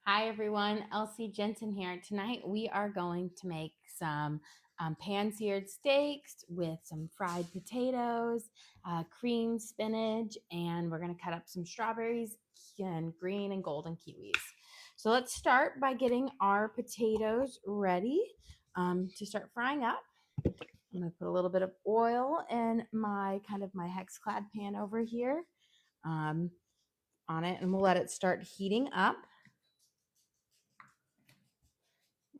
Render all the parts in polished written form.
Hi everyone, Elsie Jensen here. Tonight we are going to make some pan-seared steaks with some fried potatoes, creamed spinach, and we're going to cut up some strawberries and green and golden kiwis. So let's start by getting our potatoes ready to start frying up. I'm going to put a little bit of oil in my hex-clad pan over here on it, and we'll let it start heating up.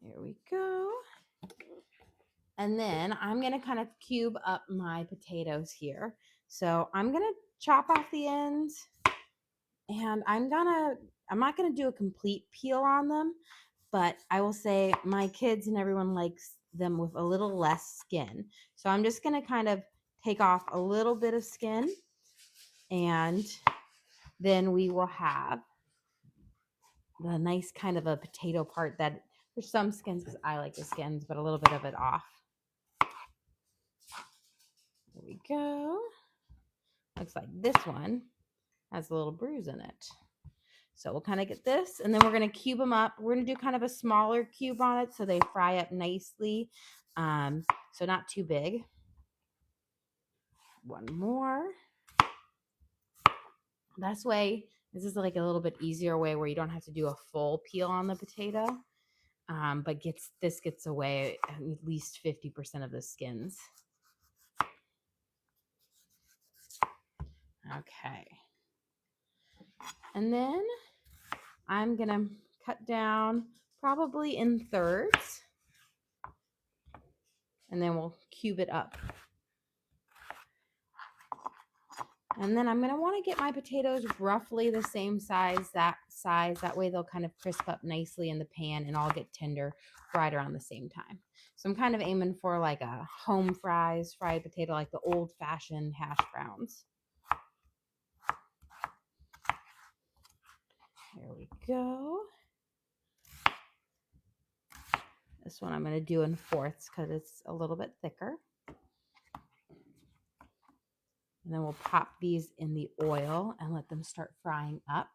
There we go. And then I'm going to kind of cube up my potatoes here. So I'm going to chop off the ends, and I'm not going to do a complete peel on them, but I will say my kids and everyone likes them with a little less skin. So I'm just going to kind of take off a little bit of skin, and then we will have the nice kind of a potato part that there's some skins, because I like the skins, but a little bit of it off. There we go. Looks like this one has a little bruise in it. So we'll kind of get this, and then we're going to cube them up. We're going to do kind of a smaller cube on it so they fry up nicely. So not too big. One more. This is like a little bit easier way where you don't have to do a full peel on the potato, but this gets away at least 50% of the skins. Okay. And then I'm going to cut down probably in thirds, and then we'll cube it up. And then I'm going to want to get my potatoes roughly the same size. That way they'll kind of crisp up nicely in the pan and all get tender right around the same time. So I'm kind of aiming for like a home fried potato, like the old-fashioned hash browns. There we go. This one I'm going to do in fourths because it's a little bit thicker. And then we'll pop these in the oil and let them start frying up.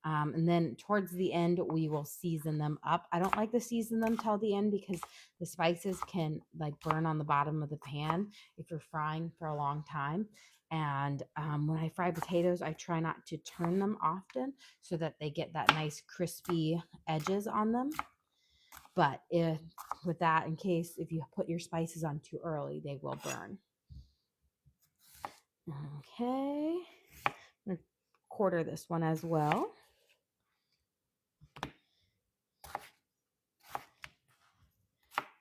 And then towards the end, we will season them up. I don't like to season them till the end because the spices can like burn on the bottom of the pan if you're frying for a long time. And when I fry potatoes, I try not to turn them often so that they get that nice crispy edges on them. But in case if you put your spices on too early, they will burn. Okay, I'm going to quarter this one as well.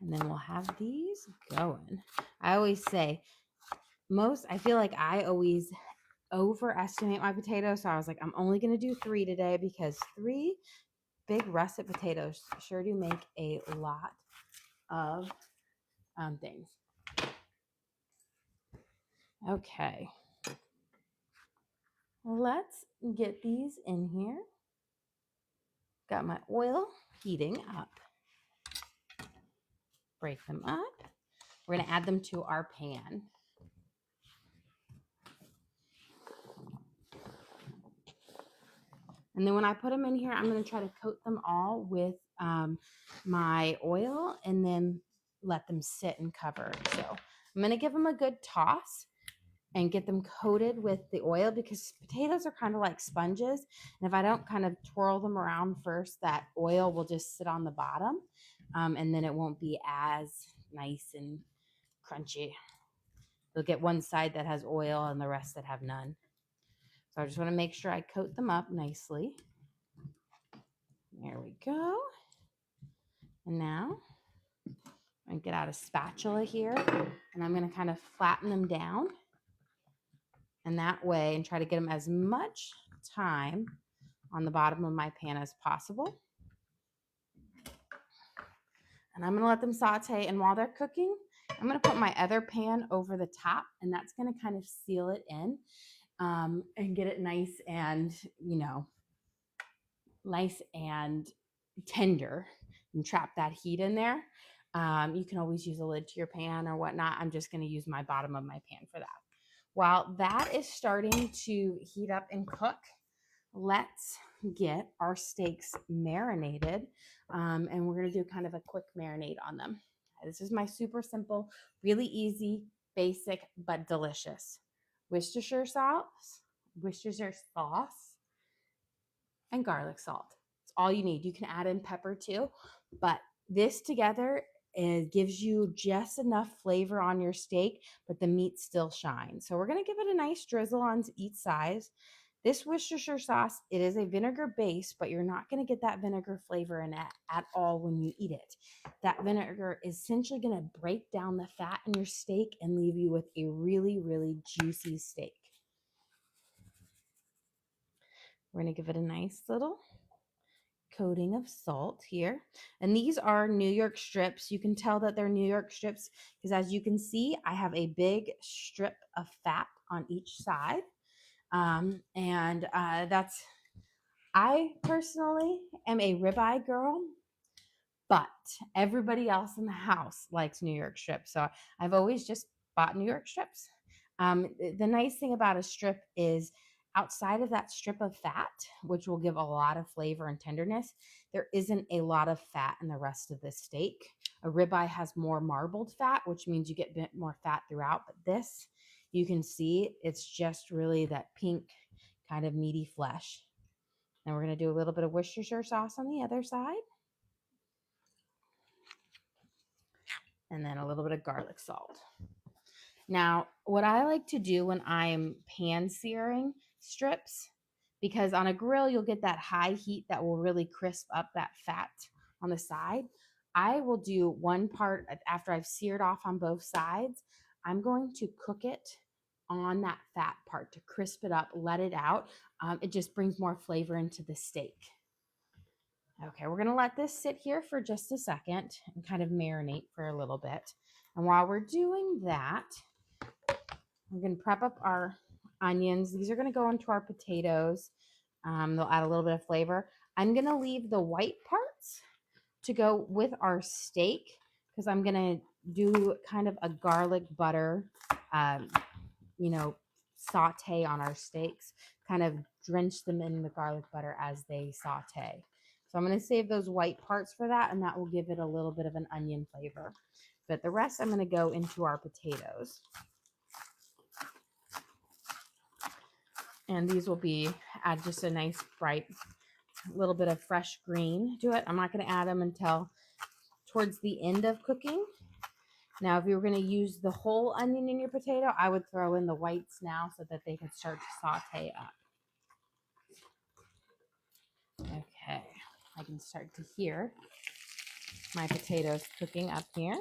And then we'll have these going. I always say, I feel like I always overestimate my potatoes. So I was like, I'm only going to do 3 today because 3 big russet potatoes sure do make a lot of things. Okay. Let's get these in here. Got my oil heating up. Break them up. We're going to add them to our pan. And then when I put them in here, I'm going to try to coat them all with my oil and then let them sit and cover. So I'm going to give them a good toss and get them coated with the oil because potatoes are kind of like sponges. And if I don't kind of twirl them around first, that oil will just sit on the bottom and then it won't be as nice and crunchy. You'll get one side that has oil and the rest that have none. So I just want to make sure I coat them up nicely. There we go. And now I'm going to get out a spatula here and I'm going to kind of flatten them down. And that way, and try to get them as much time on the bottom of my pan as possible. And I'm going to let them saute. And while they're cooking, I'm going to put my other pan over the top, and that's going to kind of seal it in and get it nice and, nice and tender and trap that heat in there. You can always use a lid to your pan or whatnot. I'm just going to use my bottom of my pan for that. While that is starting to heat up and cook, let's get our steaks marinated, and we're going to do kind of a quick marinade on them. This is my super simple, really easy, basic, but delicious Worcestershire sauce, and garlic salt. It's all you need. You can add in pepper too, but this together gives you just enough flavor on your steak, but the meat still shines. So we're going to give it a nice drizzle on each side. This Worcestershire sauce, it is a vinegar base, but you're not going to get that vinegar flavor in it at all when you eat it. That vinegar is essentially going to break down the fat in your steak and leave you with a really, really juicy steak. We're going to give it a nice little coating of salt here. And these are New York strips. You can tell that they're New York strips because, as you can see, I have a big strip of fat on each side. I personally am a ribeye girl, but everybody else in the house likes New York strips. So I've always just bought New York strips. The nice thing about a strip is outside of that strip of fat, which will give a lot of flavor and tenderness, there isn't a lot of fat in the rest of the steak. A ribeye has more marbled fat, which means you get a bit more fat throughout. But this, you can see, it's just really that pink kind of meaty flesh. And we're going to do a little bit of Worcestershire sauce on the other side. And then a little bit of garlic salt. Now, what I like to do when I'm pan-searing strips, because on a grill, you'll get that high heat that will really crisp up that fat on the side. I will do one part after I've seared off on both sides. I'm going to cook it on that fat part to crisp it up, let it out. It just brings more flavor into the steak. Okay, we're gonna let this sit here for just a second and kind of marinate for a little bit. And while we're doing that, we're gonna prep up our onions. These are gonna go into our potatoes. They'll add a little bit of flavor. I'm gonna leave the white parts to go with our steak because I'm gonna do kind of a garlic butter, saute on our steaks, kind of drench them in the garlic butter as they saute. So I'm going to save those white parts for that, and that will give it a little bit of an onion flavor. But the rest I'm going to go into our potatoes. And these will add just a nice bright little bit of fresh green to it. I'm not going to add them until towards the end of cooking. Now, if you were going to use the whole onion in your potato, I would throw in the whites now so that they can start to saute up. Okay, I can start to hear my potatoes cooking up here.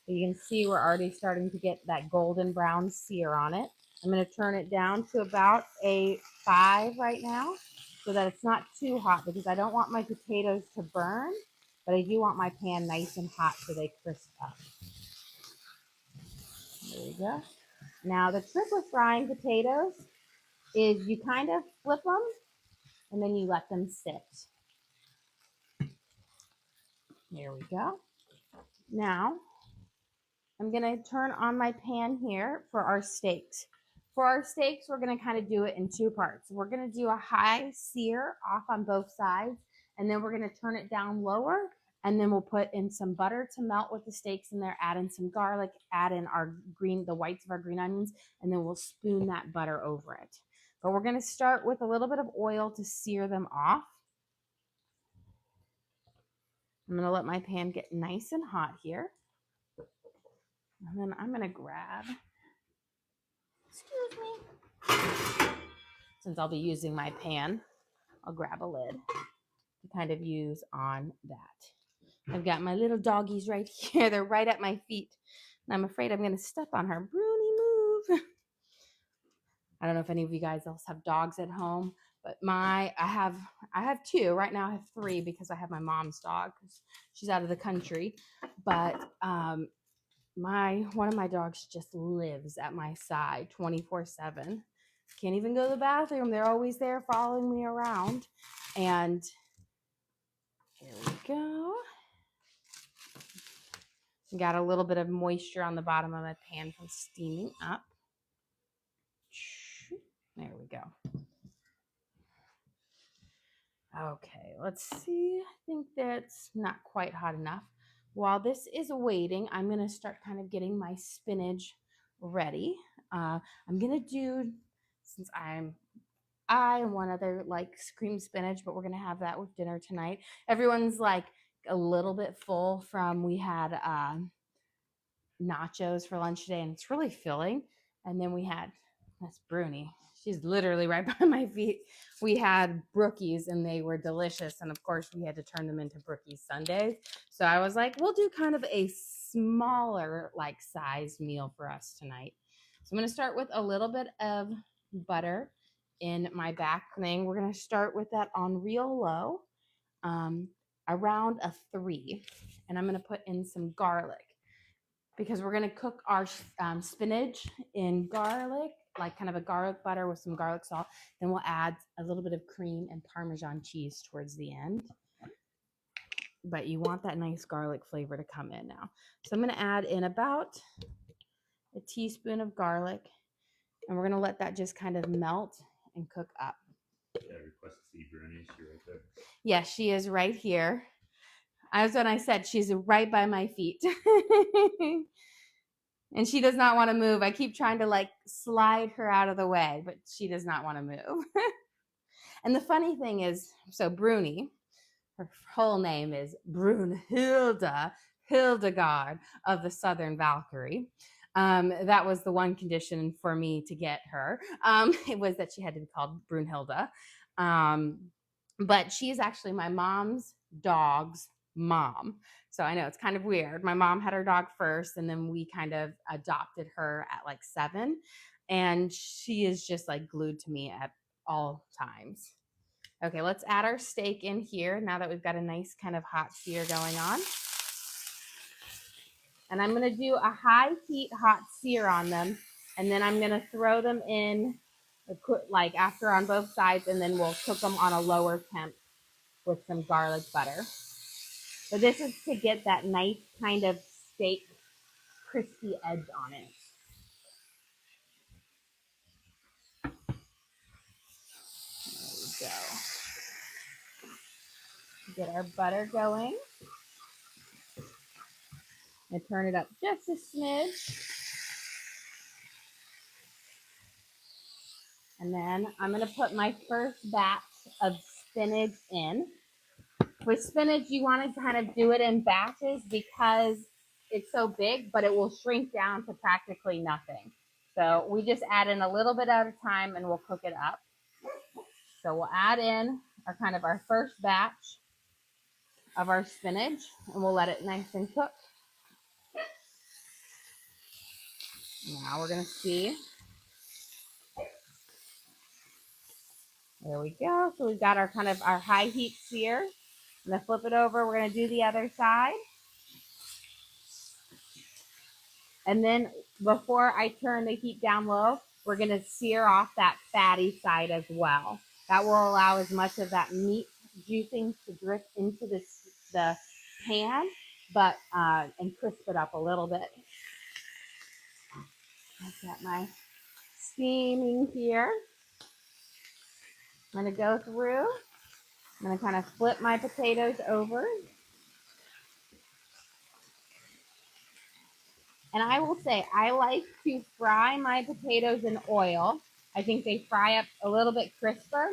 You can see we're already starting to get that golden brown sear on it. I'm going to turn it down to about a 5 right now so that it's not too hot because I don't want my potatoes to burn, but I do want my pan nice and hot so they crisp up. There we go. Now, the trick with frying potatoes is you kind of flip them and then you let them sit. There we go. Now, I'm going to turn on my pan here for our steaks. For our steaks, we're going to kind of do it in 2 parts. We're going to do a high sear off on both sides, and then we're going to turn it down lower, and then we'll put in some butter to melt with the steaks in there, add in some garlic, add in the whites of our green onions, and then we'll spoon that butter over it. But we're going to start with a little bit of oil to sear them off. I'm going to let my pan get nice and hot here. And then I'm going to grab, excuse me, since I'll be using my pan, I'll grab a lid to kind of use on that. I've got my little doggies right here. They're right at my feet. And I'm afraid I'm going to step on her. Bruni, move. I don't know if any of you guys else have dogs at home, but I have 2. Right now I have 3 because I have my mom's dog because she's out of the country. But one of my dogs just lives at my side 24/7. Can't even go to the bathroom. They're always there following me around. And here we go. Got a little bit of moisture on the bottom of my pan from steaming up. Okay, let's see. I think that's not quite hot enough. While this is waiting, I'm going to start kind of getting my spinach ready. I'm going to do, since I and one other like cream spinach, but we're going to have that with dinner tonight. Everyone's like a little bit full from, we had nachos for lunch today, and it's really filling. And then we had, that's Bruni. She's literally right by my feet. We had brookies and they were delicious. And of course, we had to turn them into brookies Sundays. So I was like, we'll do kind of a smaller, like size meal for us tonight. So I'm going to start with a little bit of butter in my back thing. We're going to start with that on real low, around a 3. And I'm going to put in some garlic, because we're going to cook our spinach in garlic, like kind of a garlic butter with some garlic salt. Then we'll add a little bit of cream and Parmesan cheese towards the end. But you want that nice garlic flavor to come in now. So I'm going to add in about a teaspoon of garlic, and we're going to let that just kind of melt and cook up. Yeah, request to see Bruni. She right there. Yeah, she is right here. As when I said, she's right by my feet. And she does not want to move. I keep trying to like slide her out of the way, but she does not want to move. And the funny thing is, so Bruni, her whole name is Brunhilde Hildegard of the Southern Valkyrie. That was the one condition for me to get her. It was that she had to be called Brunhilde. But she is actually my mom's dog's mom. So I know it's kind of weird. My mom had her dog first, and then we kind of adopted her at like 7. And she is just like glued to me at all times. Okay, let's add our steak in here now that we've got a nice kind of hot sear going on. And I'm going to do a high heat hot sear on them. And then I'm going to throw them in like after on both sides, and then we'll cook them on a lower temp with some garlic butter. But this is to get that nice kind of steak crispy edge on it. There we go. Get our butter going. And turn it up just a smidge. And then I'm going to put my first batch of spinach in. With spinach, you want to kind of do it in batches because it's so big, but it will shrink down to practically nothing. So we just add in a little bit at a time and we'll cook it up. So we'll add in our first batch of our spinach, and we'll let it nice and cook. Now we're going to see. There we go. So we've got our our high heat sear. I'm going to flip it over. We're going to do the other side. And then before I turn the heat down low, we're going to sear off that fatty side as well. That will allow as much of that meat juicing to drip into the pan, but and crisp it up a little bit. I've got my steaming here. I'm going to go through. I'm going to kind of flip my potatoes over. And I will say, I like to fry my potatoes in oil. I think they fry up a little bit crisper.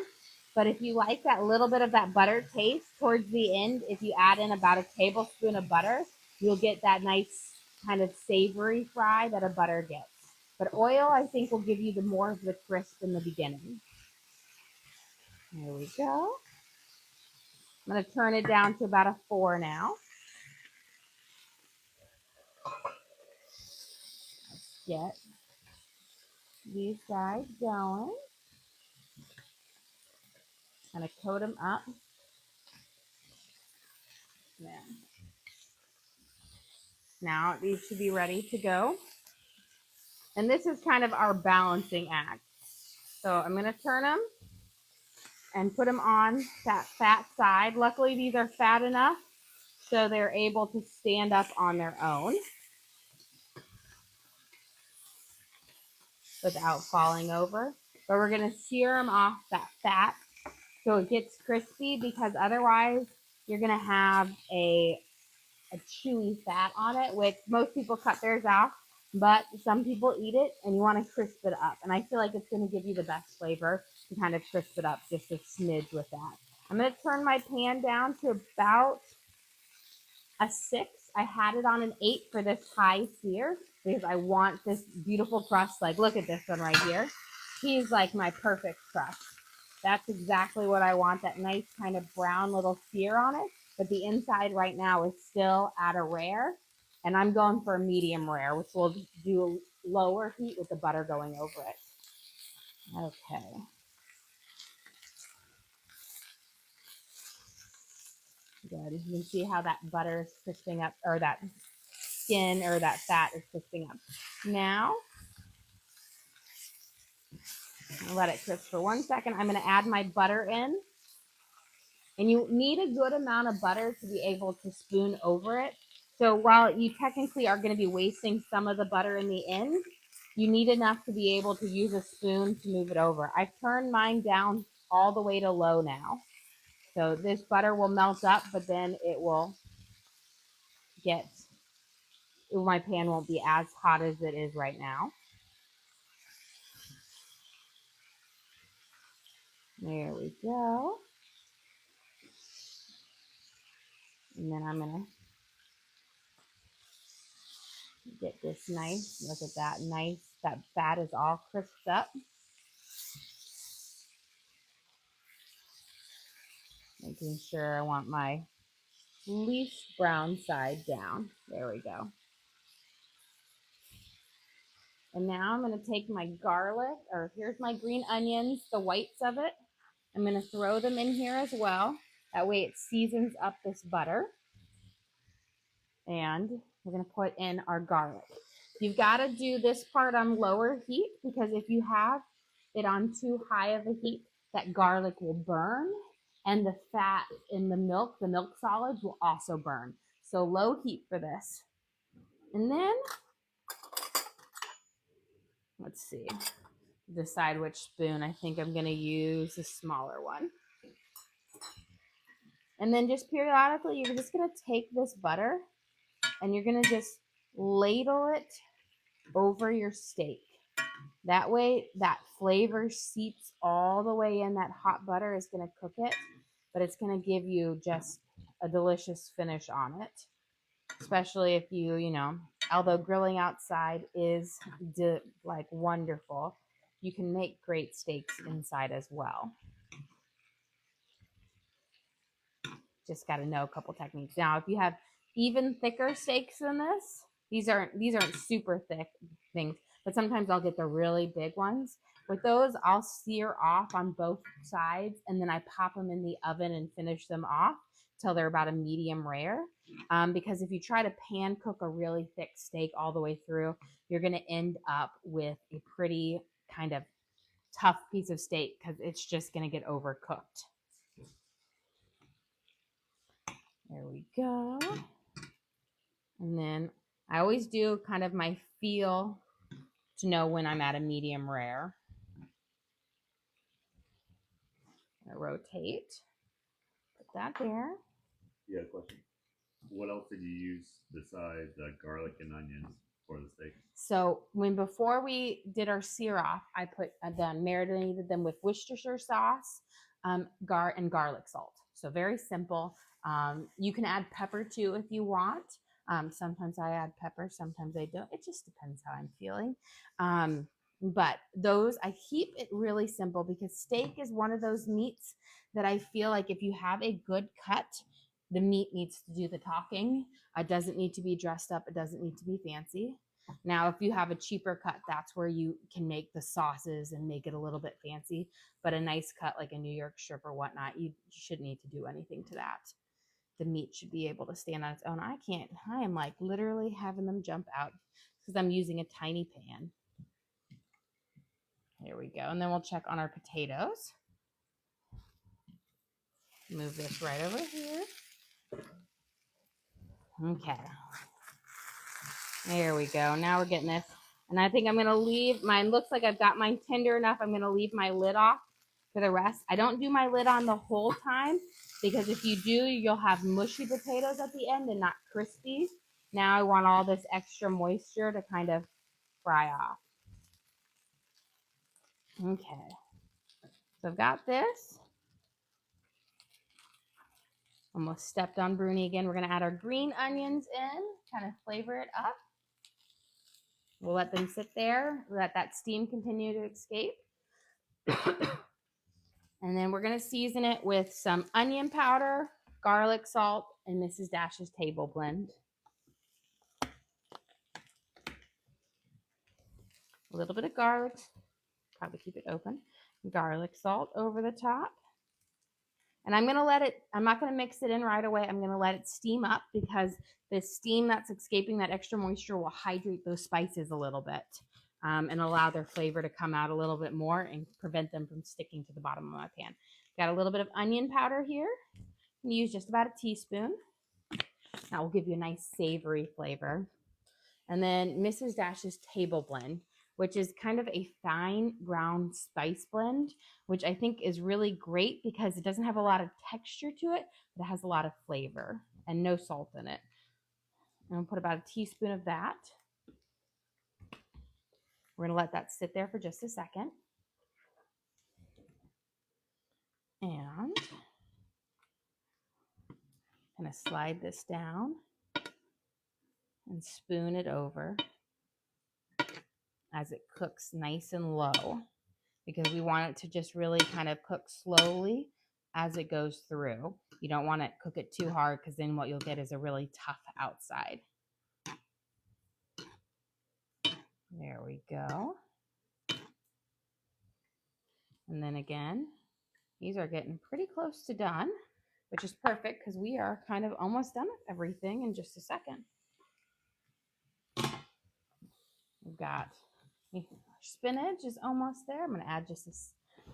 But if you like that little bit of that butter taste towards the end, if you add in about a tablespoon of butter, you'll get that nice kind of savory fry that a butter gets. But oil, I think, will give you the more of the crisp in the beginning. There we go. I'm going to turn it down to about a 4 now. Let's get these guys going. Kind of coat them up. Yeah. Now these should be ready to go. And this is kind of our balancing act. So I'm going to turn them and put them on that fat side. Luckily, these are fat enough so they're able to stand up on their own without falling over. But we're going to sear them off that fat so it gets crispy, because otherwise you're going to have a chewy fat on it, which most people cut theirs off, but some people eat it and you want to crisp it up. And I feel like it's going to give you the best flavor to kind of crisp it up just a smidge with that. I'm going to turn my pan down to about a 6. I had it on an 8 for this high sear because I want this beautiful crust. Like, look at this one right here. He's like my perfect crust. That's exactly what I want, that nice kind of brown little sear on it. But the inside right now is still at a rare. And I'm going for a medium rare, which will do lower heat with the butter going over it. Okay. Good. You can see how that butter is crisping up, or that skin or that fat is crisping up. Now, I'll let it crisp for 1 second. I'm going to add my butter in. And you need a good amount of butter to be able to spoon over it. So while you technically are going to be wasting some of the butter in the end, you need enough to be able to use a spoon to move it over. I've turned mine down all the way to low now. So this butter will melt up, but then it will get, my pan won't be as hot as it is right now. There we go. And then I'm going to get this nice, look at that, nice, that fat is all crisped up. Making sure I want my least brown side down. There we go. And now I'm going to take my garlic, or here's my green onions, the whites of it. I'm going to throw them in here as well. That way it seasons up this butter. And we're going to put in our garlic. You've got to do this part on lower heat, because if you have it on too high of a heat, that garlic will burn, and the fat in the milk solids will also burn. So low heat for this. And then, let's see, decide which spoon. I think I'm going to use the smaller one. And then just periodically, you're just going to take this butter and you're going to just ladle it over your steak. That way, that flavor seeps all the way in. That hot butter is going to cook it, but it's going to give you just a delicious finish on it. Especially if you know, although grilling outside is like wonderful, you can make great steaks inside as well. Just got to know a couple techniques. Now, if you have even thicker steaks than this, these aren't super thick things, but sometimes I'll get the really big ones. With those, I'll sear off on both sides, and then I pop them in the oven and finish them off till they're about a medium rare. Because if you try to pan cook a really thick steak all the way through, you're going to end up with a pretty kind of tough piece of steak, because it's just going to get overcooked. There we go. And then I always do kind of my feel to know when I'm at a medium rare. I rotate. Put that there. Yeah, question. What else did you use besides garlic and onions for the steak? So before we did our sear off, I marinated them with Worcestershire sauce, and garlic salt. So very simple. You can add pepper too if you want. Sometimes I add pepper, sometimes I don't. It just depends how I'm feeling. But those, I keep it really simple, because steak is one of those meats that I feel like if you have a good cut, the meat needs to do the talking. It doesn't need to be dressed up. It doesn't need to be fancy. Now, if you have a cheaper cut, that's where you can make the sauces and make it a little bit fancy. But a nice cut like a New York strip or whatnot, you shouldn't need to do anything to that. The meat should be able to stand on its own. I am like literally having them jump out because I'm using a tiny pan. There we go. And then we'll check on our potatoes. Move this right over here. Okay. There we go. Now we're getting this. And I think I'm going to leave mine. Looks like I've got mine tender enough. I'm going to leave my lid off, for the rest. I don't do my lid on the whole time because if you do, you'll have mushy potatoes at the end and not crispy. Now I want all this extra moisture to kind of fry off. Okay, so I've got this. Almost stepped on Bruni again. We're going to add our green onions in, kind of flavor it up. We'll let them sit there, let that steam continue to escape. And then we're going to season it with some onion powder, garlic salt, and Mrs. Dash's table blend. A little bit of garlic, probably keep it open. Garlic salt over the top. And I'm going to let it, I'm not going to mix it in right away. I'm going to let it steam up because the steam that's escaping that extra moisture will hydrate those spices a little bit and allow their flavor to come out a little bit more and prevent them from sticking to the bottom of my pan. Got a little bit of onion powder here. I'm going to use just about a teaspoon. That will give you a nice savory flavor. And then Mrs. Dash's table blend, which is kind of a fine brown spice blend, which I think is really great because it doesn't have a lot of texture to it, but it has a lot of flavor and no salt in it. I'm gonna put about a teaspoon of that. We're gonna let that sit there for just a second. And I'm gonna slide this down and spoon it over as it cooks nice and low, because we want it to just really kind of cook slowly as it goes through. You don't want to cook it too hard because then what you'll get is a really tough outside. There we go. And then again, these are getting pretty close to done, which is perfect because we are kind of almost done with everything in just a second. We've got spinach is almost there. I'm going to add just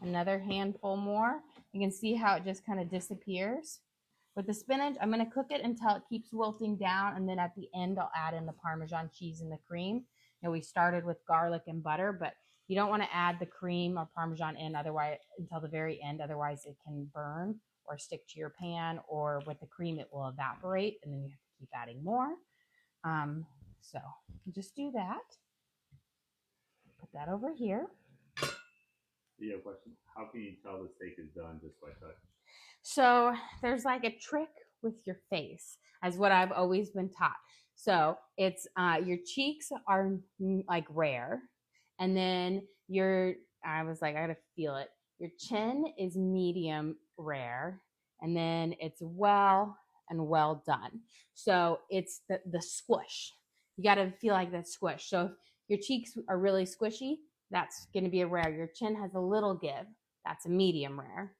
another handful more. You can see how it just kind of disappears. With the spinach, I'm going to cook it until it keeps wilting down, and then at the end, I'll add in the Parmesan cheese and the cream. You know, we started with garlic and butter, but you don't want to add the cream or Parmesan in otherwise until the very end. Otherwise, it can burn or stick to your pan, or with the cream, it will evaporate, and then you have to keep adding more. So just do that. Put that over here. You have a question? How can you tell the steak is done just by touch? So there's like a trick with your face, as what I've always been taught. So it's your cheeks are like rare, and then I was like, I gotta feel it. Your chin is medium rare, and then it's well done. So it's the squish. You gotta feel like that squish. So if your cheeks are really squishy, that's gonna be a rare. Your chin has a little give, that's a medium rare.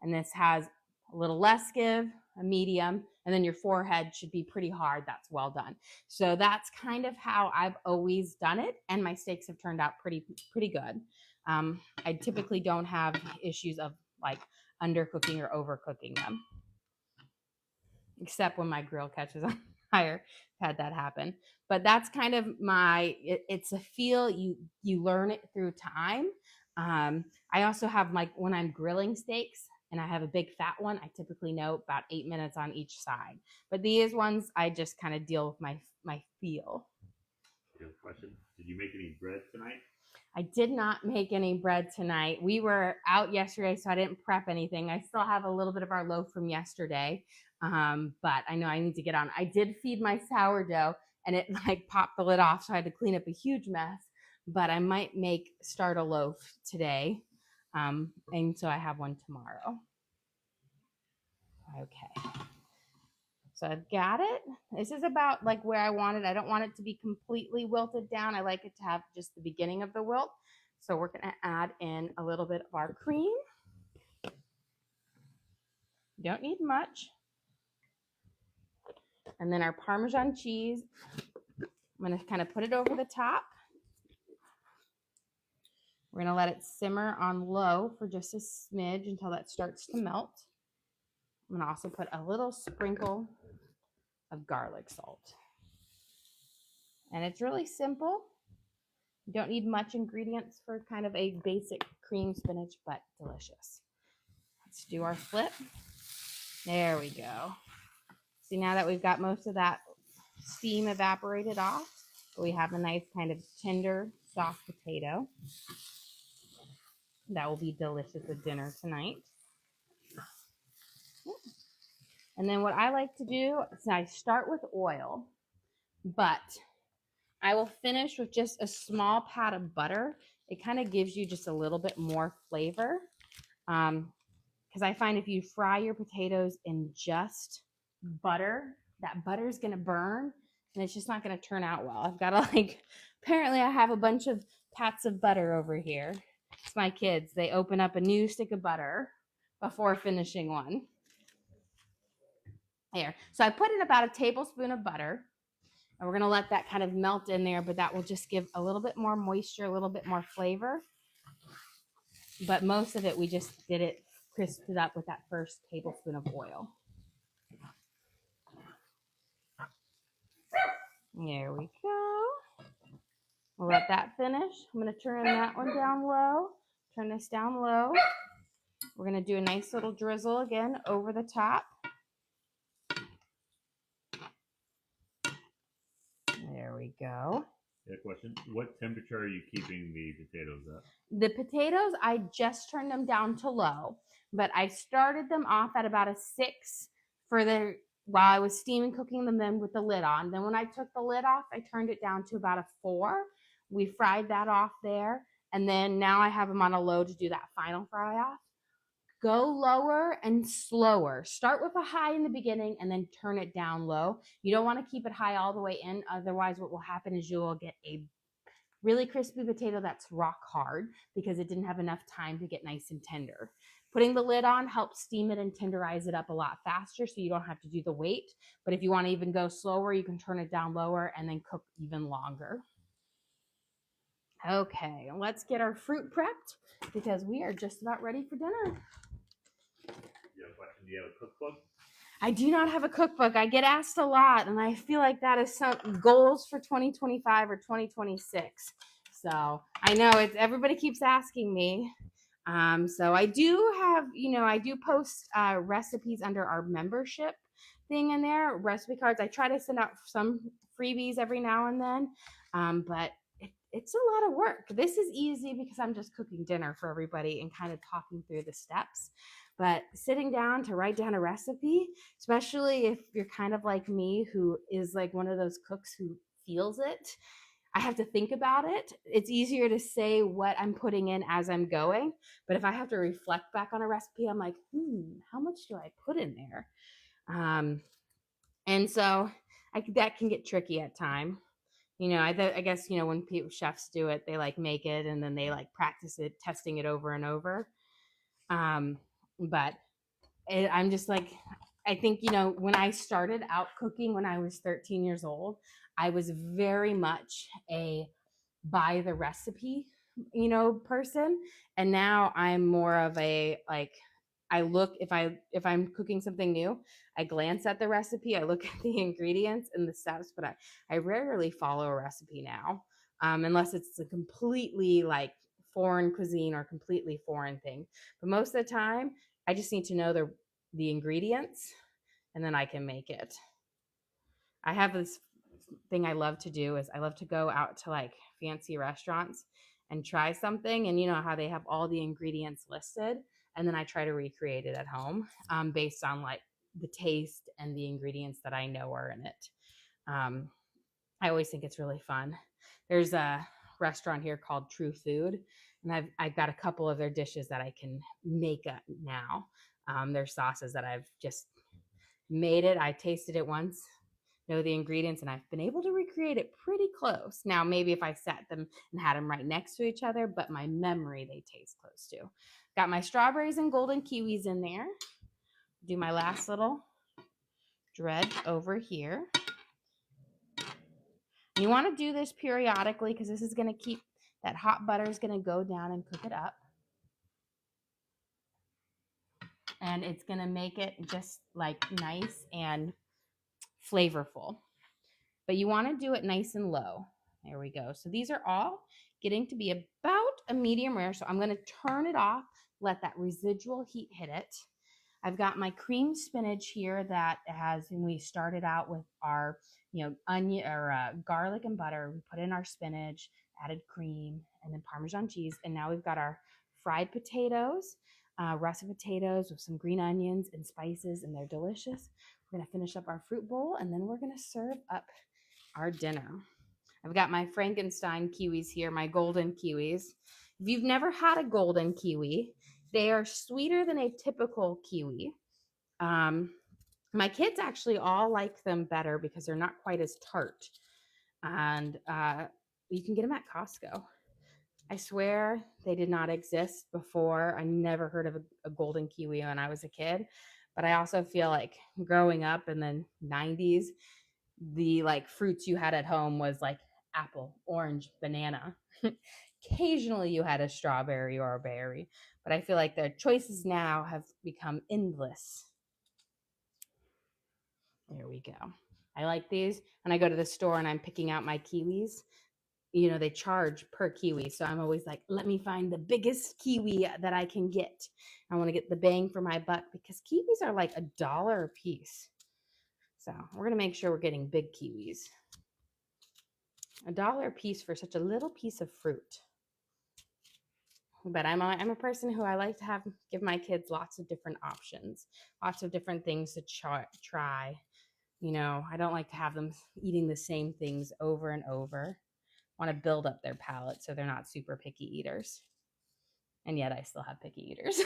And this has a little less give, a medium, and then your forehead should be pretty hard. That's well done. So that's kind of how I've always done it, and my steaks have turned out pretty good. I typically don't have issues of like undercooking or overcooking them, except when my grill catches on fire. I've had that happen. But that's kind of it's a feel, you learn it through time. I also have, like, when I'm grilling steaks and I have a big fat one, I typically know about 8 minutes on each side. But these ones, I just kind of deal with my feel. You have a question? Did you make any bread tonight? I did not make any bread tonight. We were out yesterday, so I didn't prep anything. I still have a little bit of our loaf from yesterday, but I know I need to get on. I did feed my sourdough, and it like popped the lid off, so I had to clean up a huge mess. But I might start a loaf today, and so I have one tomorrow. Okay. So I've got it. This is about like where I want it. I don't want it to be completely wilted down. I like it to have just the beginning of the wilt. So we're going to add in a little bit of our cream. You don't need much. And then our Parmesan cheese. I'm going to kind of put it over the top. We're going to let it simmer on low for just a smidge until that starts to melt. I'm going to also put a little sprinkle of garlic salt. And it's really simple. You don't need much ingredients for kind of a basic cream spinach, but delicious. Let's do our flip. There we go. See, now that we've got most of that steam evaporated off, we have a nice kind of tender, soft potato. That will be delicious with dinner tonight. And then what I like to do is I start with oil, but I will finish with just a small pat of butter. It kind of gives you just a little bit more flavor. Because I find if you fry your potatoes in just butter, that butter is going to burn and it's just not going to turn out well. I've got to apparently I have a bunch of pats of butter over here. It's my kids. They open up a new stick of butter before finishing one. There. So I put in about a tablespoon of butter. And we're going to let that kind of melt in there, but that will just give a little bit more moisture, a little bit more flavor. But most of it, we just did it, crisped it up with that first tablespoon of oil. There we go. We'll let that finish. I'm going to turn that one down low. Turn this down low. We're going to do a nice little drizzle again over the top. There we go. Yeah, question. What temperature are you keeping the potatoes at? The potatoes, I just turned them down to low, but I started them off at about a 6 while I was steaming cooking them then with the lid on. Then when I took the lid off, I turned it down to about a 4. We fried that off there. And then now I have them on a low to do that final fry off. Go lower and slower. Start with a high in the beginning and then turn it down low. You don't want to keep it high all the way in. Otherwise, what will happen is you will get a really crispy potato that's rock hard because it didn't have enough time to get nice and tender. Putting the lid on helps steam it and tenderize it up a lot faster so you don't have to do the wait. But if you want to even go slower, you can turn it down lower and then cook even longer. Okay, let's get our fruit prepped because we are just about ready for dinner. Do you have a cookbook? I do not have a cookbook. I get asked a lot, and I feel like that is some goals for 2025 or 2026. So I know everybody keeps asking me. So I do have, I do post recipes under our membership thing in there, recipe cards. I try to send out some freebies every now and then, but it's a lot of work. This is easy because I'm just cooking dinner for everybody and kind of talking through the steps. But sitting down to write down a recipe, especially if you're kind of like me, who is like one of those cooks who feels it, I have to think about it. It's easier to say what I'm putting in as I'm going. But if I have to reflect back on a recipe, I'm like, how much do I put in there? And so that can get tricky at times. I guess, when chefs do it, they make it and then they practice it, testing it over and over. But I'm just I think, when I started out cooking when I was 13 years old, I was very much a buy the recipe, person. And now I'm more of a, I look, if I'm cooking something new, I glance at the recipe, I look at the ingredients and the steps, but I rarely follow a recipe now, unless it's a completely foreign cuisine or completely foreign thing. But most of the time, I just need to know the ingredients and then I can make it. I have this thing I love to do is I love to go out to fancy restaurants and try something, and how they have all the ingredients listed, and then I try to recreate it at home based on the taste and the ingredients that I know are in it. I always think it's really fun. There's a restaurant here called True Food, and I've got a couple of their dishes that I can make now. There's sauces that I've just made it. I tasted it once, know the ingredients, and I've been able to recreate it pretty close. Now, maybe if I set them and had them right next to each other, but my memory, they taste close to. Got my strawberries and golden kiwis in there. Do my last little dredge over here. You want to do this periodically because this is going to keep that hot butter is going to go down and cook it up. And it's going to make it just nice and flavorful. But you want to do it nice and low. There we go. So these are all getting to be about a medium rare. So I'm going to turn it off let that residual heat hit it. I've got my cream spinach here that has, when we started out with our, onion or garlic and butter, we put in our spinach, added cream, and then Parmesan cheese. And now we've got our fried potatoes, russet potatoes with some green onions and spices, and they're delicious. We're gonna finish up our fruit bowl, and then we're gonna serve up our dinner. I've got my Frankenstein kiwis here, my golden kiwis. If you've never had a golden kiwi, they are sweeter than a typical kiwi. My kids actually all like them better because they're not quite as tart. And you can get them at Costco. I swear they did not exist before. I never heard of a golden kiwi when I was a kid. But I also feel like growing up in the 90s, the like fruits you had at home was like apple, orange, banana. Occasionally you had a strawberry or a berry, but I feel like their choices now have become endless. There we go. I like these. When I go to the store and I'm picking out my kiwis, they charge per kiwi. So I'm always like, let me find the biggest kiwi that I can get. I want to get the bang for my buck because kiwis are like $1 a piece. So we're going to make sure we're getting big kiwis. $1 a piece for such a little piece of fruit. But I'm a person who I like to give my kids lots of different options, lots of different things to try. I don't like to have them eating the same things over and over. I want to build up their palate so they're not super picky eaters. And yet I still have picky eaters.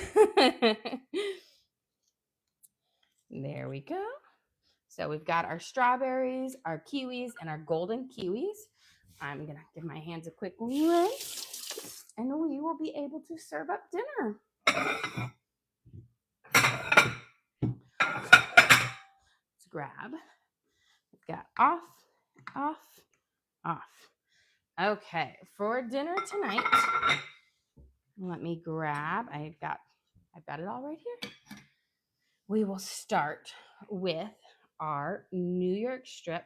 There we go. So we've got our strawberries, our kiwis, and our golden kiwis. I'm going to give my hands a quick rinse, and we will be able to serve up dinner. Let's grab. We've got off. Okay, for dinner tonight, let me grab. I've got it all right here. We will start with our New York strip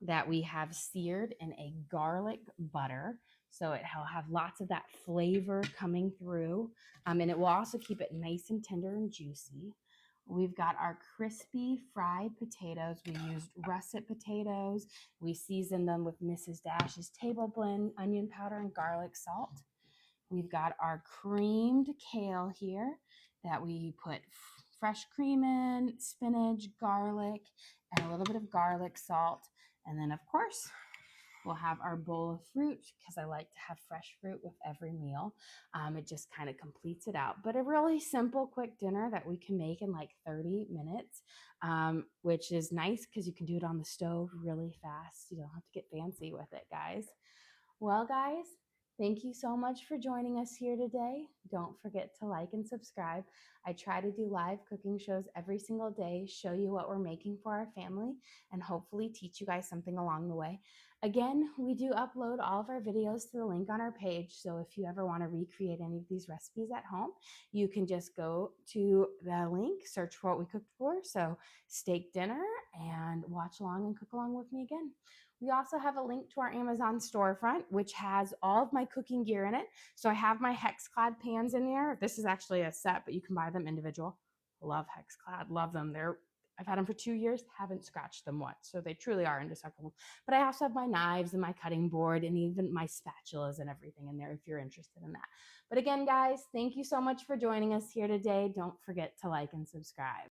that we have seared in a garlic butter. So it'll have lots of that flavor coming through. And it will also keep it nice and tender and juicy. We've got our crispy fried potatoes. We used russet potatoes. We seasoned them with Mrs. Dash's table blend, onion powder, and garlic salt. We've got our creamed kale here that we put fresh cream in, spinach, garlic, and a little bit of garlic salt. And then, of course, we'll have our bowl of fruit because I like to have fresh fruit with every meal. It just kind of completes it out. But a really simple, quick dinner that we can make in like 30 minutes, which is nice because you can do it on the stove really fast. You don't have to get fancy with it, guys. Well, guys, thank you so much for joining us here today. Don't forget to like and subscribe. I try to do live cooking shows every single day, show you what we're making for our family, and hopefully teach you guys something along the way. Again, we do upload all of our videos to the link on our page, so if you ever want to recreate any of these recipes at home, you can just go to the link, search for what we cooked for, so steak dinner, and watch along and cook along with me again. We also have a link to our Amazon storefront, which has all of my cooking gear in it. So I have my Hexclad pans in there. This is actually a set, but you can buy them individual. Love Hexclad, love them. I've had them for 2 years, haven't scratched them once. So they truly are indestructible. But I also have my knives and my cutting board and even my spatulas and everything in there if you're interested in that. But again, guys, thank you so much for joining us here today. Don't forget to like and subscribe.